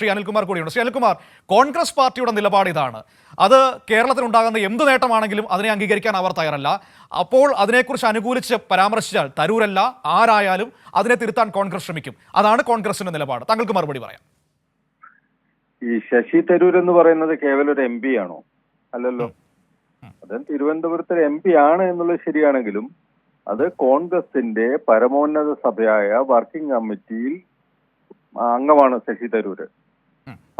ശ്രീ അനിൽകുമാർ കൂടിയുണ്ട്. ശ്രീ അനിൽകുമാർ, കോൺഗ്രസ് പാർട്ടിയുടെ നിലപാട് ഇതാണ്. അത് കേരളത്തിലുണ്ടാകുന്ന എന്ത് നേട്ടമാണെങ്കിലും അതിനെ അംഗീകരിക്കാൻ അവർ തയ്യാറല്ല. അപ്പോൾ അതിനെക്കുറിച്ച് അനുകൂലിച്ച് പരാമർശിച്ചാൽ തരൂരല്ല ആരായാലും അതിനെ തിരുത്താൻ കോൺഗ്രസ് ശ്രമിക്കും. അതാണ് കോൺഗ്രസിന്റെ നിലപാട്. താങ്കൾക്ക് മറുപടി പറയാം. ഈ ശശി തരൂർ എന്ന് പറയുന്നത് കേവലം ഒരു MP ആണോ? അല്ലല്ലോ. അദ്ദേഹം തിരുവനന്തപുരത്ത് MP ആണ് എന്നുള്ളത് ശരിയാണെങ്കിലും അത് കോൺഗ്രസിന്റെ പരമോന്നത സഭയായ വർക്കിംഗ് കമ്മിറ്റിയിൽ അംഗമാണ് ശശി തരൂര്.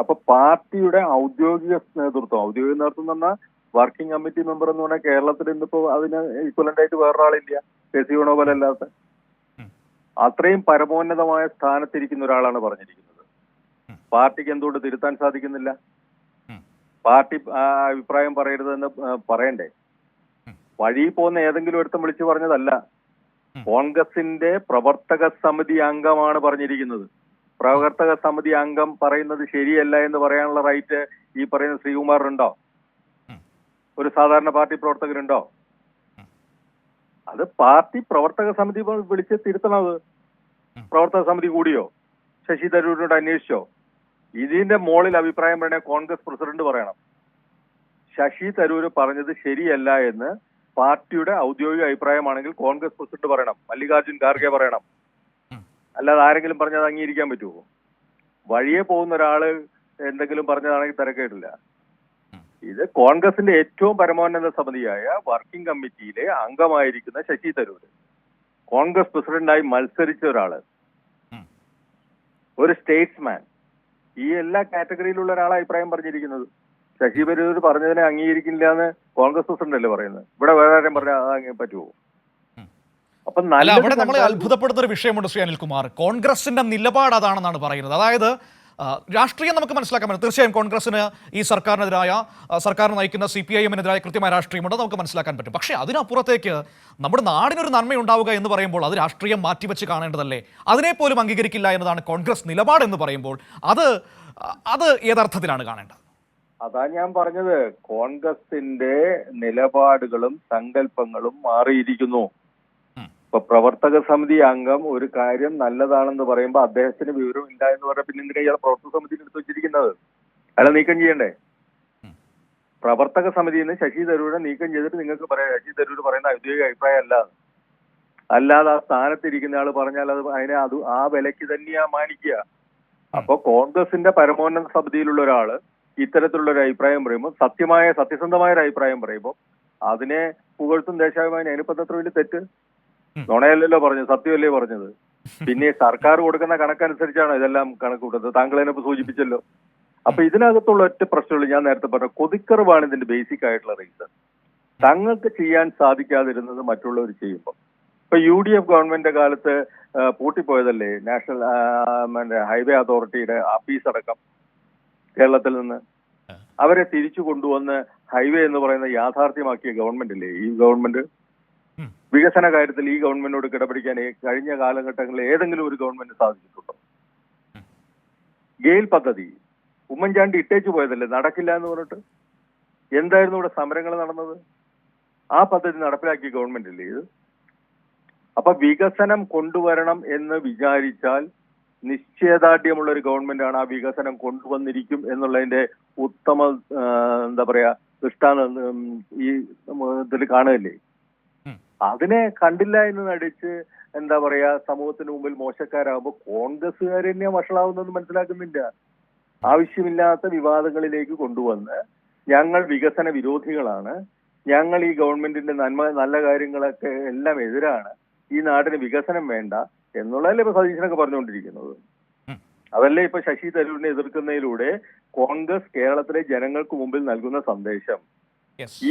അപ്പൊ പാർട്ടിയുടെ ഔദ്യോഗിക നേതൃത്വം എന്ന് പറഞ്ഞാൽ വർക്കിംഗ് കമ്മിറ്റി മെമ്പർ എന്ന് പറഞ്ഞാൽ കേരളത്തിൽ ഇന്നിപ്പോ അതിന് ഈക്വലന്റ് ആയിട്ട് വേറൊരാളില്ല, KC വേണുഗോപാൽ അല്ലാത്ത. അത്രയും പരമോന്നതമായ സ്ഥാനത്തിരിക്കുന്ന ഒരാളാണ് പറഞ്ഞിരിക്കുന്നത്. പാർട്ടിക്ക് എന്തുകൊണ്ട് തിരുത്താൻ സാധിക്കുന്നില്ല? പാർട്ടി അഭിപ്രായം പറയരുതെന്ന് പറയണ്ടേ? വഴി പോകുന്ന ഏതെങ്കിലും ഒരുത്തം വിളിച്ചു പറഞ്ഞതല്ല. കോൺഗ്രസിന്റെ പ്രവർത്തക സമിതി അംഗമാണ് പറഞ്ഞിരിക്കുന്നത്. പ്രവർത്തക സമിതി അംഗം പറയുന്നത് ശരിയല്ല എന്ന് പറയാനുള്ള റൈറ്റ് ഈ പറയുന്ന ശ്രീകുമാറിനുണ്ടോ? ഒരു സാധാരണ പാർട്ടി പ്രവർത്തകരുണ്ടോ? അത് പാർട്ടി പ്രവർത്തക സമിതി വിളിച്ച് തിരുത്തണത്. പ്രവർത്തക സമിതി കൂടിയോ? ശശി തരൂരിനോട് അന്വേഷിച്ചോ? ഇതിന്റെ മുകളിൽ അഭിപ്രായം പറയണേ കോൺഗ്രസ് പ്രസിഡന്റ് പറയണം. ശശി തരൂർ പറഞ്ഞത് ശരിയല്ല എന്ന് പാർട്ടിയുടെ ഔദ്യോഗിക അഭിപ്രായമാണെങ്കിൽ കോൺഗ്രസ് പ്രസിഡന്റ് പറയണം, മല്ലികാർജുൻ ഖാർഗെ പറയണം. അല്ലാതെ ആരെങ്കിലും പറഞ്ഞത് അംഗീകരിക്കാൻ പറ്റുമോ? വഴിയെ പോകുന്ന ഒരാള് എന്തെങ്കിലും പറഞ്ഞതാണെങ്കിൽ തിരക്കേടില്ല. ഇത് കോൺഗ്രസിന്റെ ഏറ്റവും പരമോന്നത സമിതിയായ വർക്കിംഗ് കമ്മിറ്റിയിലെ അംഗമായിരിക്കുന്ന ശശി തരൂർ, കോൺഗ്രസ് പ്രസിഡന്റായി മത്സരിച്ച ഒരാള്, ഒരു സ്റ്റേറ്റ്സ്മാൻ, ഈ എല്ലാ കാറ്റഗറിയിലുള്ള ഒരാളെ അഭിപ്രായം പറഞ്ഞിരിക്കുന്നത്. ശശി തരൂർ പറഞ്ഞതിനെ അംഗീകരിക്കില്ല എന്ന് കോൺഗ്രസ് പ്രസിഡന്റ് അല്ലേ പറയുന്നത്. ഇവിടെ വേറെ ആരും പറഞ്ഞാൽ പറ്റുമോ? അപ്പൊ അവിടെ നമ്മളെ അത്ഭുതപ്പെടുന്ന ഒരു വിഷയമുണ്ട് ശ്രീ അനിൽകുമാർ. കോൺഗ്രസിന്റെ നിലപാട് അതാണെന്നാണ് പറയുന്നത്. അതായത് രാഷ്ട്രീയം നമുക്ക് മനസ്സിലാക്കാൻ പറ്റും. തീർച്ചയായും കോൺഗ്രസിന് ഈ സർക്കാരിനെതിരായ, സർക്കാർ നയിക്കുന്ന CPIM-നെതിരായ കൃത്യമായ രാഷ്ട്രീയമുണ്ട്, നമുക്ക് മനസ്സിലാക്കാൻ പറ്റും. പക്ഷേ അതിനപ്പുറത്തേക്ക് നമ്മുടെ നാടിനൊരു നന്മയുണ്ടാവുക എന്ന് പറയുമ്പോൾ അത് രാഷ്ട്രീയം മാറ്റിവെച്ച് കാണേണ്ടതല്ലേ? അതിനെപ്പോലും അംഗീകരിക്കില്ല എന്നതാണ് കോൺഗ്രസ് നിലപാട് എന്ന് പറയുമ്പോൾ അത് ഏതർത്ഥത്തിലാണ് കാണേണ്ടത്? അതാ ഞാൻ പറഞ്ഞത്, കോൺഗ്രസിന്റെ നിലപാടുകളും സങ്കല്പങ്ങളും മാറിയിരിക്കുന്നു. ഇപ്പൊ പ്രവർത്തക സമിതി അംഗം ഒരു കാര്യം നല്ലതാണെന്ന് പറയുമ്പോൾ അദ്ദേഹത്തിന് വിവരം ഇല്ല എന്ന് പറഞ്ഞാൽ പിന്നെ എന്തിനാ ഇയാൾ പ്രവർത്തക സമിതിയിൽ എടുത്ത് വെച്ചിരിക്കുന്നത്? അയാളെ നീക്കം ചെയ്യണ്ടേ? പ്രവർത്തക സമിതിയിൽ നിന്ന് ശശി തരൂരിനെ നീക്കം ചെയ്തിട്ട് നിങ്ങൾക്ക് പറയാം ശശി തരൂർ പറയുന്ന ഔദ്യോഗിക അഭിപ്രായം അല്ലാതെ ആ സ്ഥാനത്തിരിക്കുന്ന ആള് പറഞ്ഞാൽ അത് ആ വിലയ്ക്ക് തന്നെയാ മാനിക്കുക. അപ്പൊ കോൺഗ്രസിന്റെ പരമോന്നത സമിതിയിലുള്ള ഒരാള് ഇത്തരത്തിലുള്ള ഒരു അഭിപ്രായം പറയുമ്പോൾ, സത്യസന്ധമായ ഒരു അഭിപ്രായം പറയുമ്പോൾ അതിനെ പുകഴ്ത്തും ദേശാഭിമാനി. അതിനിപ്പോ എത്ര വലിയ തെറ്റ്? നുണയല്ലല്ലോ പറഞ്ഞത്, സത്യമല്ലേ പറഞ്ഞത്. പിന്നെ സർക്കാർ കൊടുക്കുന്ന കണക്കനുസരിച്ചാണ് ഇതെല്ലാം കണക്ക് കൂട്ടുന്നത്. താങ്കൾ അതിനിപ്പോ സൂചിപ്പിച്ചല്ലോ. അപ്പൊ ഇതിനകത്തുള്ള ഒറ്റ പ്രശ്നമുള്ളൂ, ഞാൻ നേരത്തെ പറഞ്ഞ കൊതിക്കറവാണ് ഇതിന്റെ ബേസിക് ആയിട്ടുള്ള റീസൺ. തങ്ങൾക്ക് ചെയ്യാൻ സാധിക്കാതിരുന്നത് മറ്റുള്ളവർ ചെയ്യുമ്പോൾ. ഇപ്പൊ UDF ഗവൺമെന്റ് കാലത്ത് പൂട്ടിപ്പോയതല്ലേ നാഷണൽ ഹൈവേ അതോറിറ്റിയുടെ ആഫീസ് അടക്കം കേരളത്തിൽ നിന്ന്. അവരെ തിരിച്ചു കൊണ്ടുവന്ന് ഹൈവേ എന്ന് പറയുന്ന യാഥാർത്ഥ്യമാക്കിയ ഗവൺമെന്റ് അല്ലേ ഈ ഗവൺമെന്റ്. വികസന കാര്യത്തിൽ ഈ ഗവൺമെന്റിനോട് കിടപിടിക്കാൻ കഴിഞ്ഞ കാലഘട്ടങ്ങളിൽ ഏതെങ്കിലും ഒരു ഗവൺമെന്റ് സാധിച്ചിട്ടുണ്ടോ? ഗെയിൽ പദ്ധതി ഉമ്മൻചാണ്ടി ഇട്ടേച്ചു പോയതല്ലേ, നടക്കില്ല എന്ന് പറഞ്ഞിട്ട്. എന്തായിരുന്നു ഇവിടെ സമരങ്ങൾ നടന്നത്? ആ പദ്ധതി നടപ്പിലാക്കിയ ഗവൺമെന്റ് അല്ലേ ഇത്. അപ്പൊ വികസനം കൊണ്ടുവരണം എന്ന് വിചാരിച്ചാൽ നിശ്ചയദാർഢ്യമുള്ള ഒരു ഗവൺമെന്റ് ആണ് ആ വികസനം കൊണ്ടുവന്നിരിക്കും എന്നുള്ളതിന്റെ ഉത്തമ എന്താ പറയാ ദൃഷ്ടാന്തം ഈ ഇതിൽ കാണുകയല്ലേ. അതിനെ കണ്ടില്ല എന്ന് നടിച്ച് എന്താ പറയാ സമൂഹത്തിന് മുമ്പിൽ മോശക്കാരാകുമ്പോൾ കോൺഗ്രസ്സുകാർ തന്നെയാ വഷളാവുന്നതെന്ന് മനസ്സിലാക്കുന്നില്ല. ആവശ്യമില്ലാത്ത വിവാദങ്ങളിലേക്ക് കൊണ്ടുവന്ന് ഞങ്ങൾ വികസന വിരോധികളാണ്, ഞങ്ങൾ ഈ ഗവൺമെന്റിന്റെ നല്ല കാര്യങ്ങളൊക്കെ എല്ലാം എതിരാണ്, ഈ നാടിന് വികസനം വേണ്ട എന്നുള്ളതല്ലേ ഇപ്പൊ സതീശനൊക്കെ പറഞ്ഞുകൊണ്ടിരിക്കുന്നത്. അതല്ലേ ഇപ്പൊ ശശി തരൂരിനെ എതിർക്കുന്നതിലൂടെ കോൺഗ്രസ് കേരളത്തിലെ ജനങ്ങൾക്ക് മുമ്പിൽ നൽകുന്ന സന്ദേശം.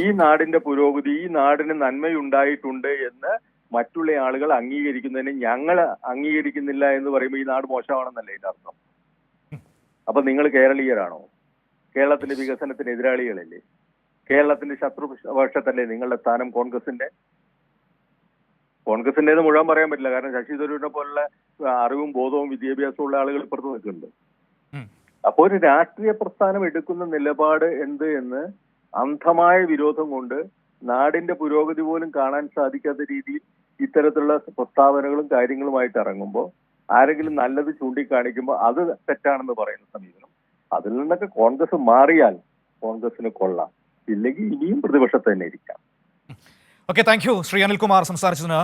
ഈ നാടിന്റെ പുരോഗതി, ഈ നാടിന് നന്മയുണ്ടായിട്ടുണ്ട് എന്ന് മറ്റുള്ള ആളുകൾ അംഗീകരിക്കുന്നതിന് ഞങ്ങൾ അംഗീകരിക്കുന്നില്ല എന്ന് പറയുമ്പോൾ ഈ നാട് മോശമാണെന്നല്ലേ ഇതിന്റെ അർത്ഥം. അപ്പൊ നിങ്ങൾ കേരളീയരാണോ? കേരളത്തിന്റെ വികസനത്തിന് എതിരാളികളല്ലേ? കേരളത്തിന്റെ ശത്രുപക്ഷത്തല്ലേ നിങ്ങളുടെ സ്ഥാനം? കോൺഗ്രസിന്റേത് മുഴുവൻ പറയാൻ പറ്റില്ല, കാരണം ശശി തരൂരിനെ പോലുള്ള അറിവും ബോധവും വിദ്യാഭ്യാസവും ഉള്ള ആളുകൾ ഇപ്പുറത്ത് നിൽക്കുന്നുണ്ട്. അപ്പോൾ ഒരു രാഷ്ട്രീയ പ്രസ്ഥാനം എടുക്കുന്ന നിലപാട് എന്ത് എന്ന് അന്ധമായ വിരോധം കൊണ്ട് നാടിന്റെ പുരോഗതി പോലും കാണാൻ സാധിക്കാത്ത രീതിയിൽ ഇത്തരത്തിലുള്ള പ്രസ്താവനകളും കാര്യങ്ങളുമായിട്ട് ഇറങ്ങുമ്പോൾ ആരെങ്കിലും നല്ലത് ചൂണ്ടിക്കാണിക്കുമ്പോൾ അത് തെറ്റാണെന്ന് പറയുന്ന സമീപനം അതിൽ നിന്നൊക്കെ കോൺഗ്രസ് മാറിയാൽ കോൺഗ്രസിന് കൊള്ളാം, ഇല്ലെങ്കിൽ ഇനിയും പ്രതിപക്ഷത്ത് തന്നെ ഇരിക്കാം. Okay, thank you Shri Anilkumar സംസാരിച്ചതിന്.